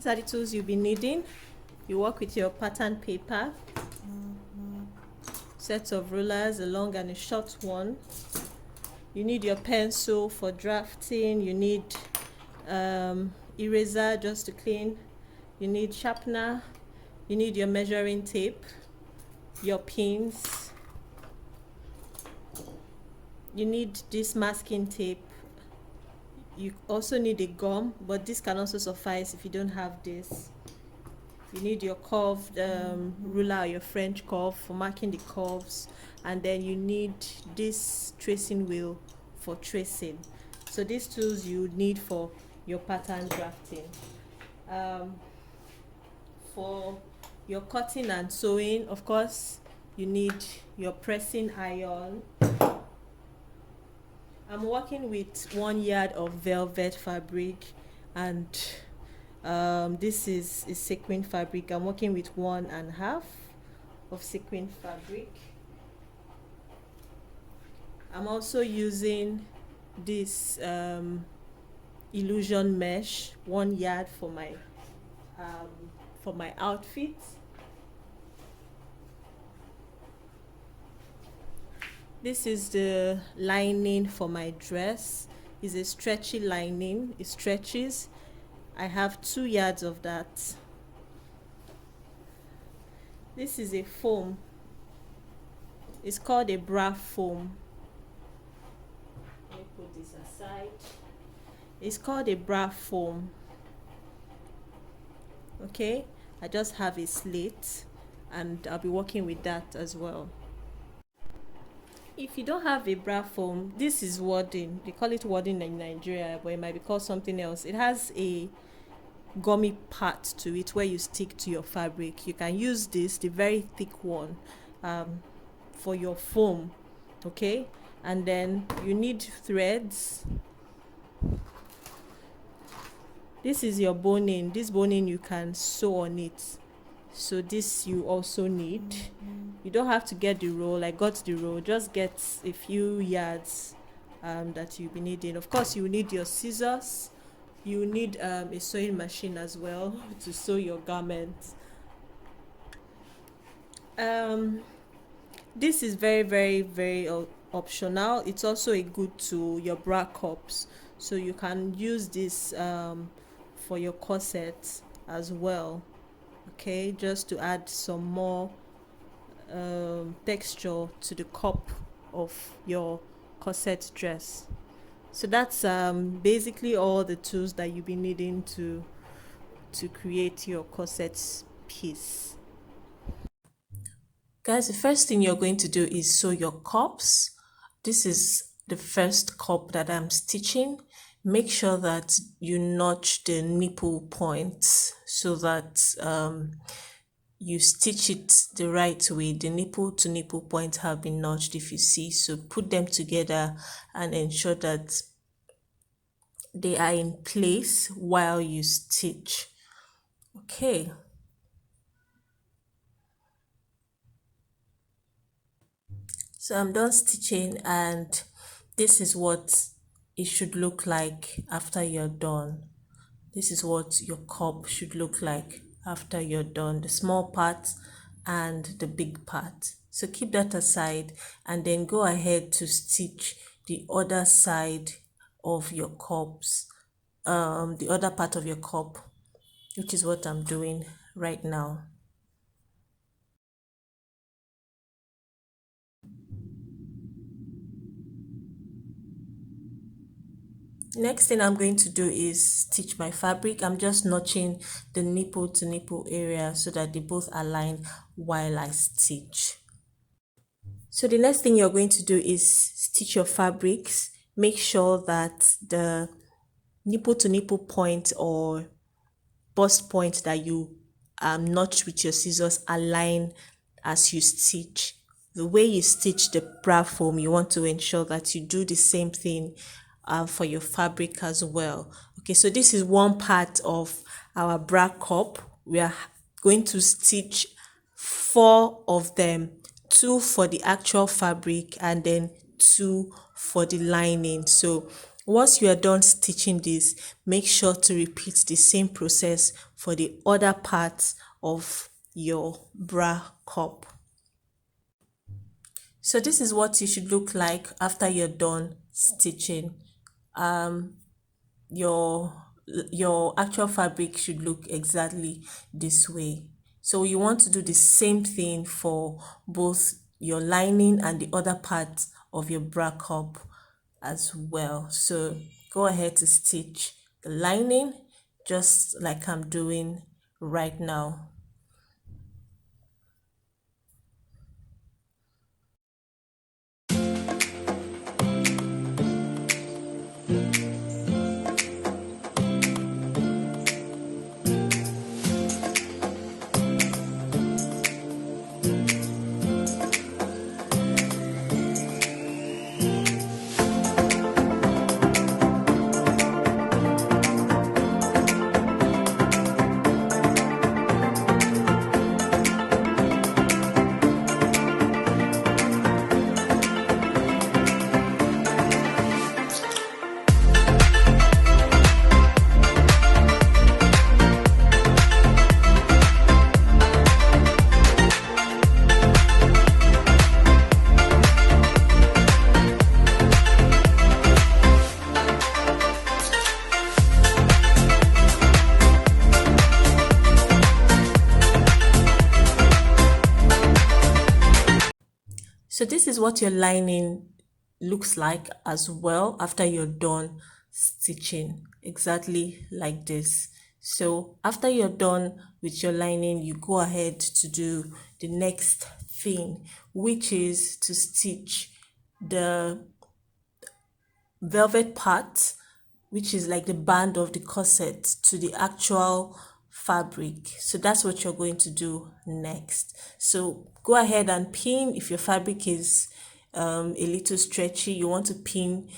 These are the tools you'll be needing. You work with your pattern paper, sets of rulers, a long and a short one. You need your pencil for drafting. You need eraser just to clean. You need sharpener. You need your measuring tape, your pins. You need this masking tape. You also need a gum, but this can also suffice if you don't have this. You need your curved ruler or your French curve for marking the curves, and then you need this tracing wheel for tracing. So these tools you need for your pattern drafting. For your cutting and sewing, of course, you need your pressing iron. I'm working with 1 yard of velvet fabric, and this is sequin fabric. I'm working with 1.5 of sequin fabric. I'm also using this illusion mesh, 1 yard for my outfit. This is the lining for my dress. It's a stretchy lining. It stretches. I have 2 yards of that. This is a foam. It's called a bra foam. Let me put this aside. It's called a bra foam. Okay, I just have a slate, and I'll be working with that as well. If you don't have a bra foam, this is wadding. They call it wadding in Nigeria, but it might be called something else. It has a gummy part to it where you stick to your fabric. You can use this, the very thick one, for your foam. Okay, and then you need threads. This is your boning. This boning you can sew on it. So this you also need. You don't have to get the roll. I got the roll. Just get a few yards that you'll be needing. Of course, you need your scissors. You need a sewing machine as well to sew your garments. This is very, very, very optional. It's also a good tool, your bra cups. So you can use this for your corset as well. Okay, just to add some more texture to the cup of your corset dress. So that's basically all the tools that you'll be needing to create your corset piece. Guys, the first thing you're going to do is sew your cups. This is the first cup that I'm stitching. Make sure that you notch the nipple points so that you stitch it the right way. The nipple to nipple points have been notched, if you see. So put them together and ensure that they are in place while you stitch. Okay. So I'm done stitching, and this is what it should look like after you're done. This is what your cup should look like after you're done, the small part and the big part. So keep that aside and then go ahead to stitch the other side of your cups, the other part of your cup, which is what I'm doing right now. Next thing I'm going to do is stitch my fabric. I'm just notching the nipple to nipple area so that they both align while I stitch. So the next thing you're going to do is stitch your fabrics. Make sure that the nipple to nipple point or bust point that you notch with your scissors align as you stitch. The way you stitch the bra foam, you want to ensure that you do the same thing for your fabric as well. Okay, so this is one part of our bra cup. We are going to stitch 4 of them, 2 for the actual fabric and then 2 for the lining. So Once you are done stitching this, make sure to repeat the same process for the other parts of your bra cup. So this is what you should look like after you're done stitching. Your your actual fabric should look exactly this way. So you want to do the same thing for both your lining and the other part of your bra cup as well. So go ahead to stitch the lining just like I'm doing right now. So this is what your lining looks like as well after you're done stitching, exactly like this. So after you're done with your lining, you go ahead to do the next thing, which is to stitch the velvet part, which is like the band of the corset, to the actual fabric. So that's what you're going to do next. So go ahead and pin. If your fabric is a little stretchy, you want to pin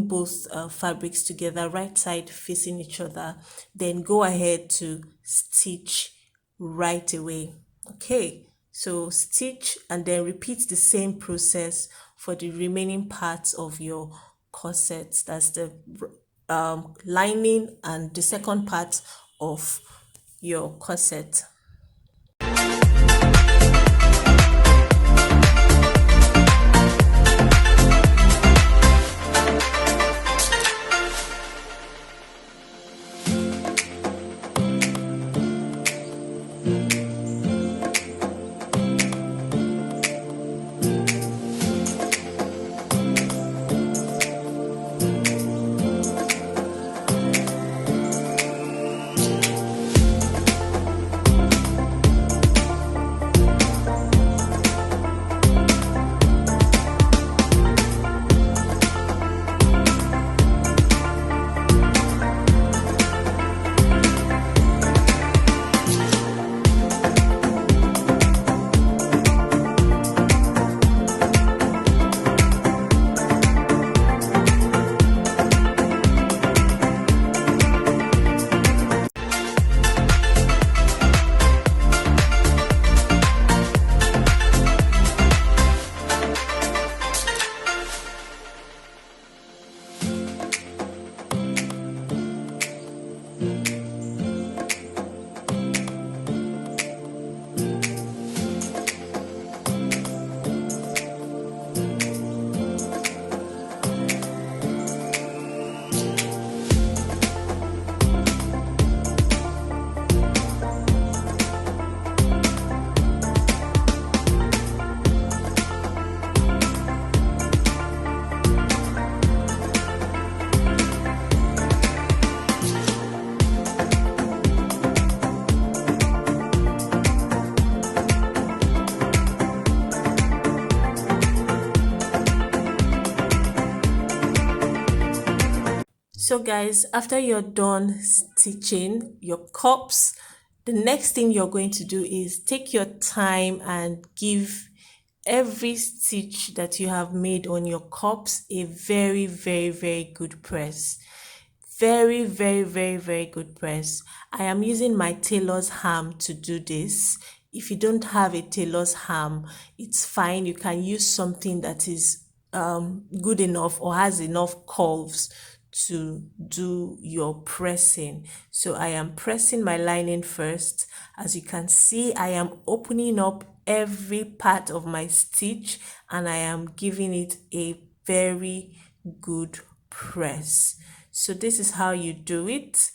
both fabrics together, right side facing each other. Then go ahead to stitch right away. Okay, so stitch and then repeat the same process for the remaining parts of your corset. That's the lining and the second part of your corset. So guys, after you're done stitching your cups, the next thing you're going to do is take your time and give every stitch that you have made on your cups a very, very, very good press. Very, very, very, very good press. I am using my tailor's ham to do this. If you don't have a tailor's ham, it's fine. You can use something that is good enough or has enough curves to do your pressing. So I am pressing my lining first. As you can see, I am opening up every part of my stitch and I am giving it a very good press. So this is how you do it.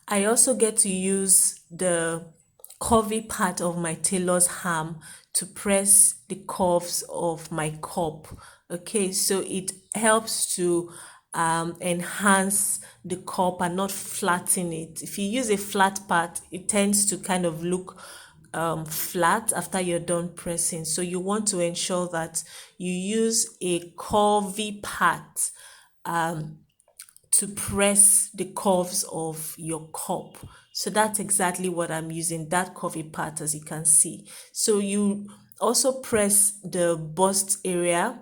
I also get to use the curvy part of my tailor's arm to press the curves of my cup. Okay, so it helps to enhance the cup and not flatten it. If you use a flat part, it tends to kind of look flat after you're done pressing. So you want to ensure that you use a curvy part to press the curves of your cup. So that's exactly what I'm using, that curvy part, as you can see. So you also press the bust area.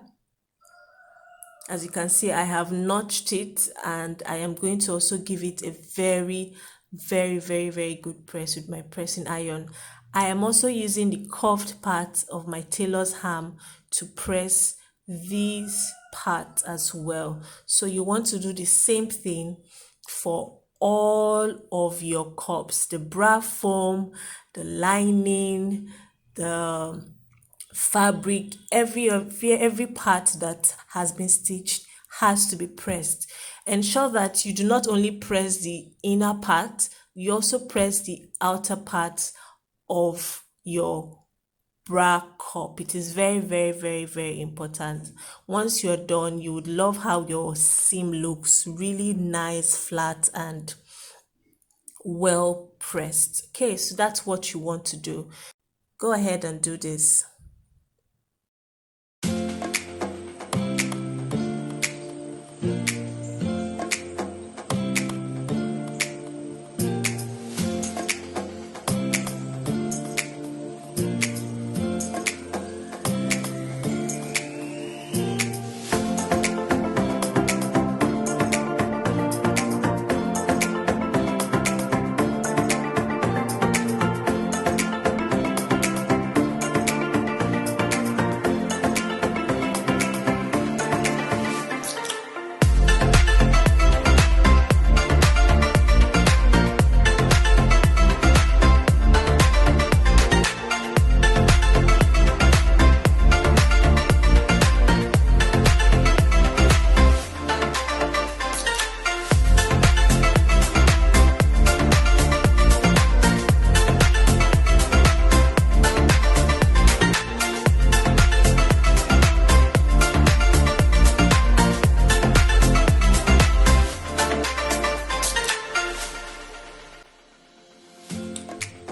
As you can see, I have notched it and I am going to also give it a very, very good press with my pressing iron. I am also using the curved part of my tailor's arm to press these parts as well. So you want to do the same thing for all of your cups, the bra foam, the lining, the fabric, every part that has been stitched has to be pressed. Ensure that you do not only press the inner part, you also press the outer part of your bra cup. It is very important. Once you're done, you would love how your seam looks, really nice, flat and well pressed. Okay, so that's what you want to do. Go ahead and do this.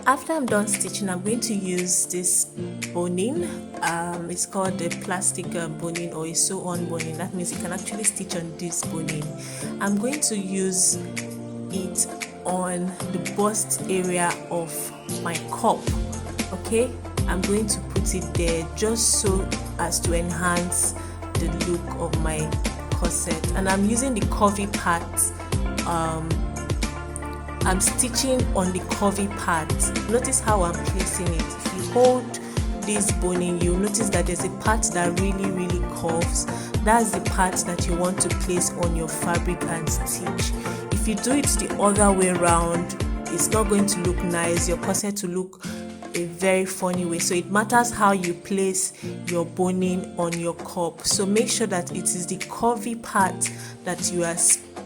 After I'm done stitching, I'm going to use this boning. It's called the plastic boning or a sew-on boning. That means you can actually stitch on this boning. I'm going to use it on the bust area of my cup. Okay, I'm going to put it there just so as to enhance the look of my corset, and I'm using the curvy part. I'm stitching on the curvy part. Notice how I'm placing it. If you hold this boning, you'll notice that there's a part that really curves. That's the part that you want to place on your fabric and stitch. If you do it the other way around, it's not going to look nice. Your corset will look a very funny way. So it matters how you place your boning on your cup. So make sure that it is the curvy part that you are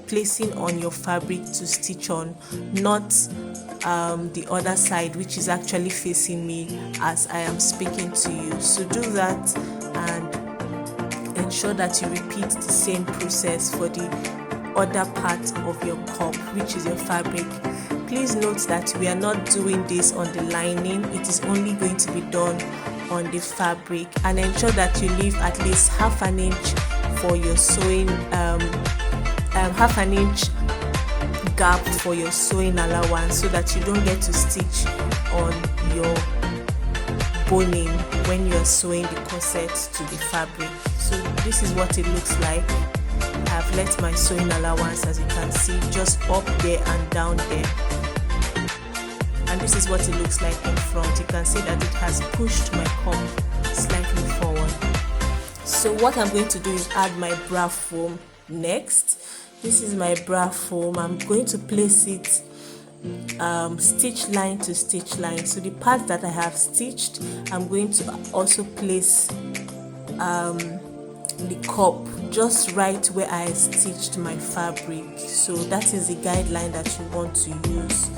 placing on your fabric to stitch on, not the other side, which is actually facing me as I am speaking to you. So do that and ensure that you repeat the same process for the other part of your cup, which is your fabric. Please note that we are not doing this on the lining. It is only going to be done on the fabric, and ensure that you leave at least half an inch for your sewing half an inch gap for your sewing allowance, so that you don't get to stitch on your boning when you are sewing the corset to the fabric. So this is what it looks like. I've left my sewing allowance, as you can see, just up there and down there, and this is what it looks like in front. You can see that it has pushed my cup moving forward. So what I'm going to do is add my bra foam next. This is my bra foam. I'm going to place it stitch line to stitch line. So the part that I have stitched, I'm going to also place the cup just right where I stitched my fabric. So that is the guideline that you want to use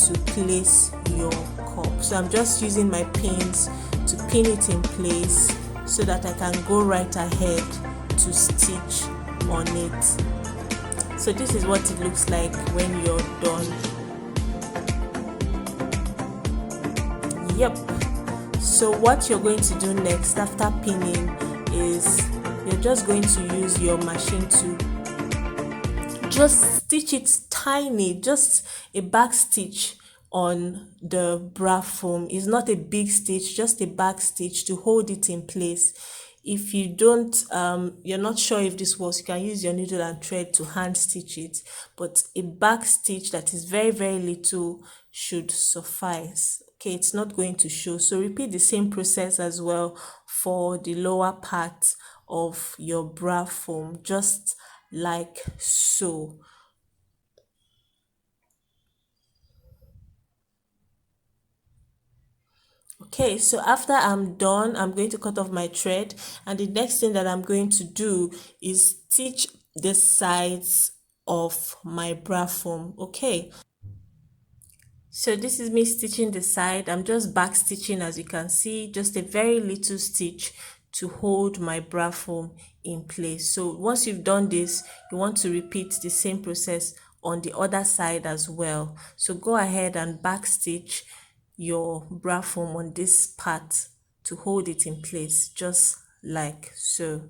to place your cup. So I'm just using my pins to pin it in place so that I can go right ahead to stitch on it. So this is what it looks like when you're done. Yep. So what you're going to do next after pinning is you're just going to use your machine to just stitch it tiny, just a back stitch on the bra foam. It's not a big stitch, just a back stitch to hold it in place. If you don't, you're not sure if this works, you can use your needle and thread to hand stitch it, but a back stitch that is very, very little should suffice. Okay, it's not going to show. So repeat the same process as well for the lower part of your bra foam, just like so. Okay, so after I'm done, I'm going to cut off my thread, and the next thing that I'm going to do is stitch the sides of my bra foam. Okay, so this is me stitching the side. I'm just back stitching, as you can see, just a very little stitch to hold my bra foam in place. So once you've done this, you want to repeat the same process on the other side as well. So go ahead and back stitch your bra foam on this part to hold it in place, just like so.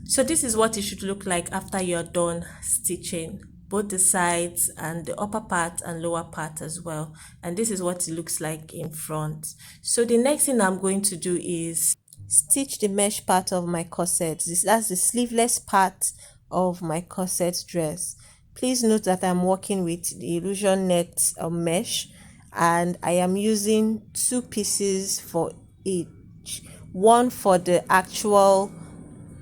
So this is what it should look like after you're done stitching both the sides and the upper part and lower part as well. And this is what it looks like in front. So the next thing I'm going to do is stitch the mesh part of my corset. That's the sleeveless part of my corset dress. Please note that I'm working with the illusion net mesh, and I am using 2 pieces for each. One for the actual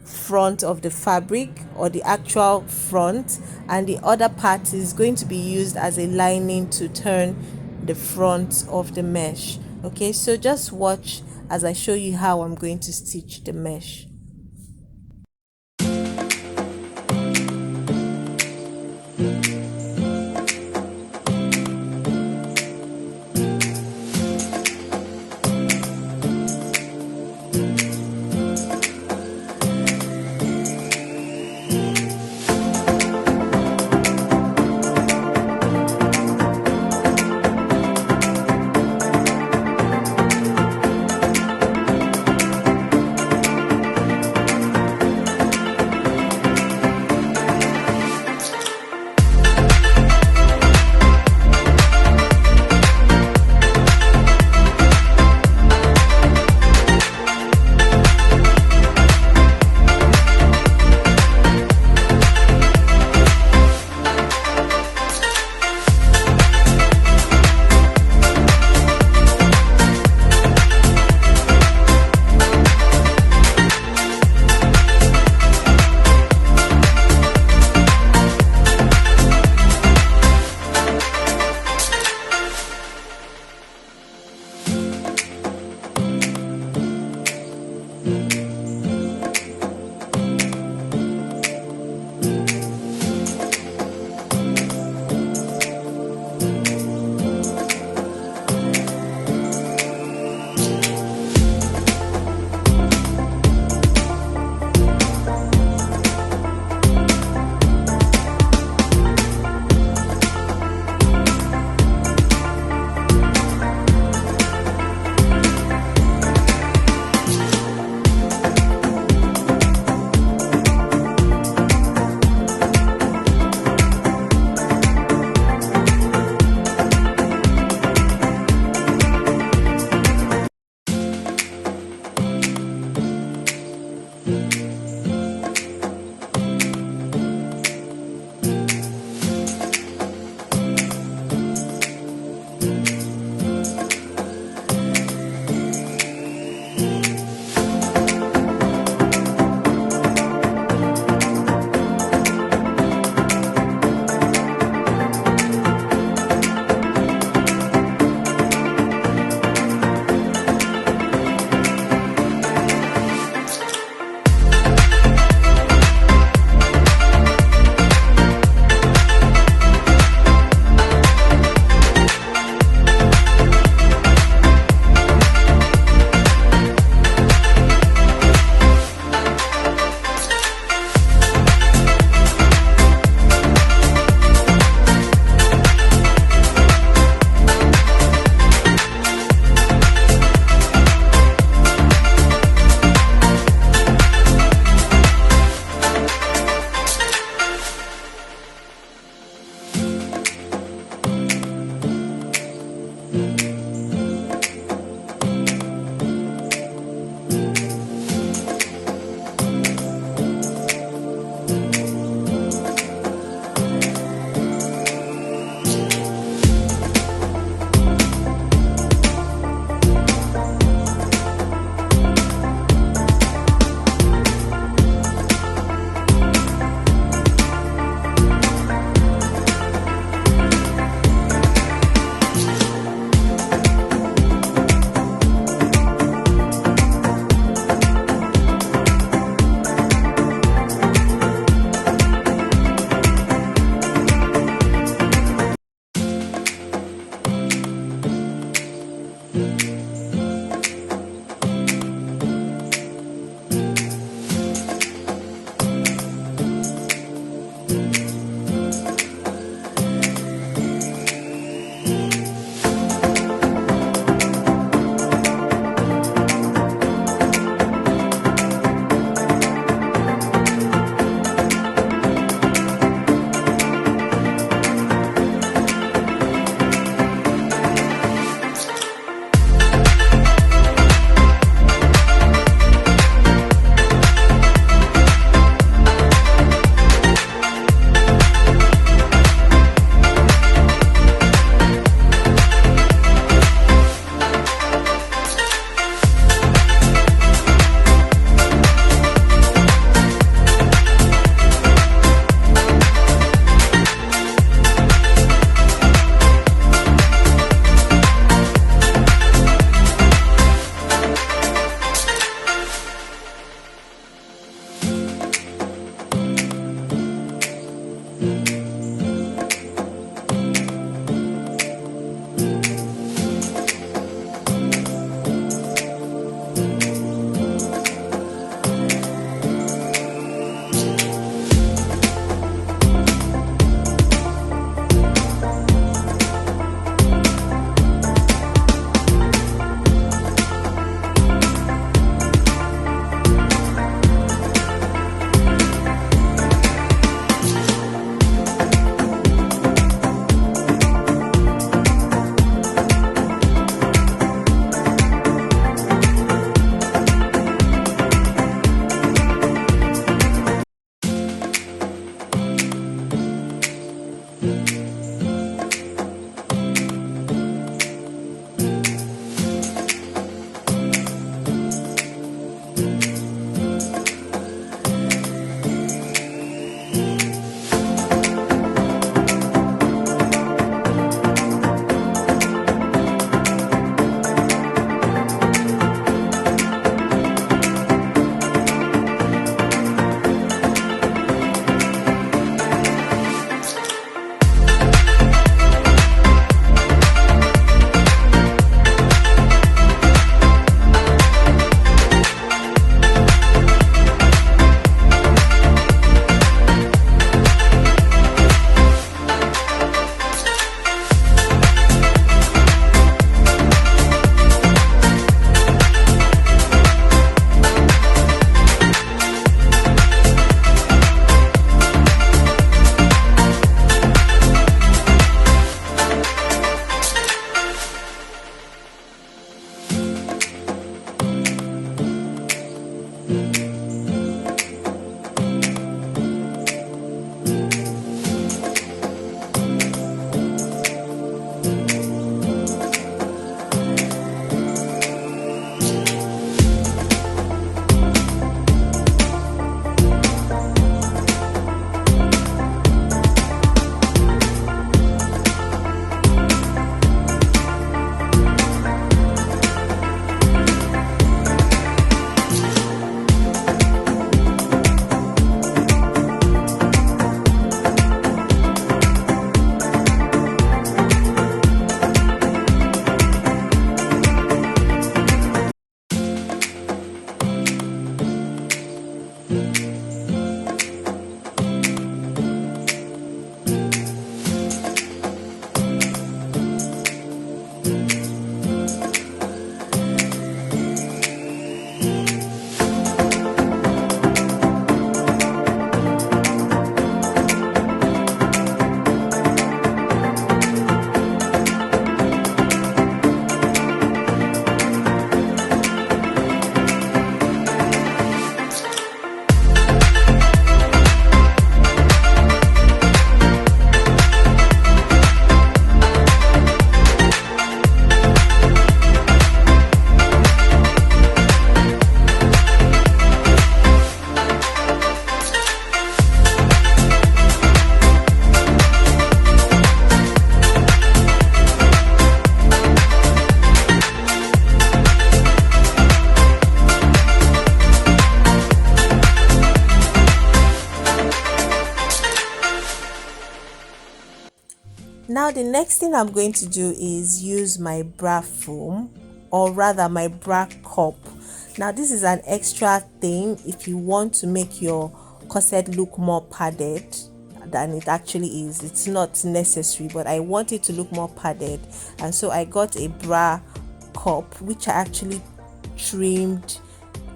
front of the fabric, or the actual front, and the other part is going to be used as a lining to turn the front of the mesh. Okay, so just watch as I show you how I'm going to stitch the mesh. Now the next thing I'm going to do is use my bra foam, or rather my bra cup. Now this is an extra thing if you want to make your corset look more padded than it actually is. It's not necessary, but I want it to look more padded, and so I got a bra cup which I actually trimmed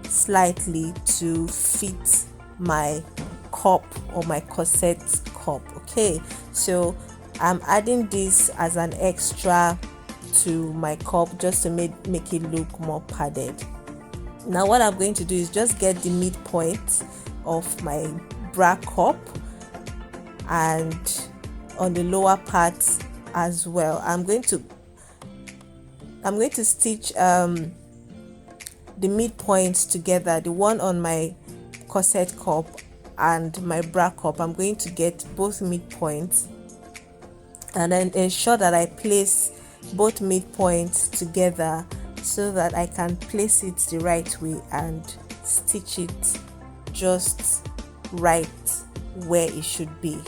slightly to fit my cup, or my corset cup. Okay, so I'm adding this as an extra to my cup just to make it look more padded. Now what I'm going to do is just get the midpoint of my bra cup and on the lower part as well. I'm going to stitch the midpoints together, the one on my corset cup and my bra cup. I'm going to get both midpoints and then ensure that I place both midpoints together so that I can place it the right way and stitch it just right where it should be.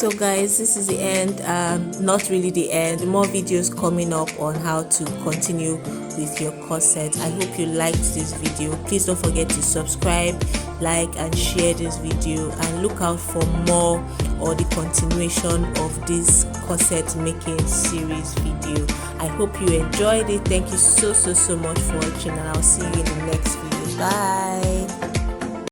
So guys, this is the end. Not really the end, more videos coming up on how to continue with your corset. I hope you liked this video. Please don't forget to subscribe, like and share this video, and look out for more or the continuation of this corset making series video. I hope you enjoyed it. Thank you so much for watching, and I'll see you in the next video. Bye.